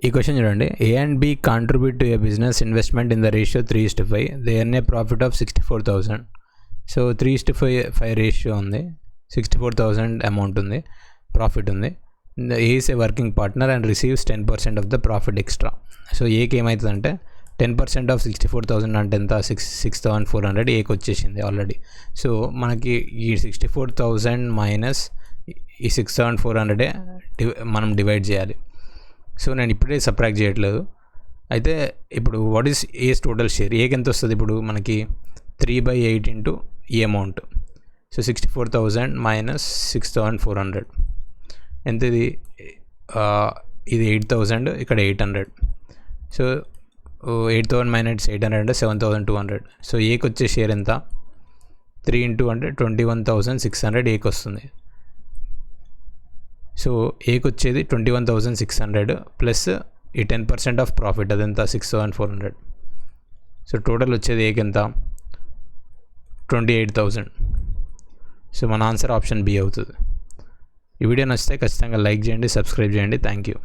ఈ క్వశ్చన్ చూడండి. A and B contribute to a business investment in the ratio 3:5. They earn a profit of 64,000. So 3:5 ratio ఉంది, 64,000 amount ఉంది, profit ఉంది. A is a working partner and receives 10% of the profit extra. So ఏకి ఏమవుతుందంటే 10% of 64,000 అంటే ఎంత, 6,400 ఏకి వచ్చేసింది already. So మనకి ఈ 64,000 మైనస్ ఈ 6,400 మనం డివైడ్ చేయాలి. సో నేను ఇప్పుడే సబ్ట్రాక్ట్ చేయట్లేదు. అయితే ఇప్పుడు what is A's total share, ఏకి ఎంత వస్తుంది ఇప్పుడు మనకి 3/8 ఇంటూ ఈ అమౌంట్. సో 64,000 మైనస్ 6,400 ఎంత, ఇది 8,000, ఇక్కడ 800. సో 8,000 మైనస్ 800 అంటే 7,200. సో ఏకి వచ్చే షేర్ ఎంత, 3 ఇంటూ అంటే 21,600 ఏకి వస్తుంది. సో ఏకి వచ్చేది 21,600 ప్లస్ ఈ 10% ఆఫ్ ప్రాఫిట్, అదంతా 6,400. సో టోటల్ వచ్చేది ఏకి ఎంత, 28,000. సో మన ఆన్సర్ ఆప్షన్ బి అవుతుంది. ఈ వీడియో నచ్చితే ఖచ్చితంగా లైక్ చేయండి, సబ్స్క్రైబ్ చేయండి. Thank you.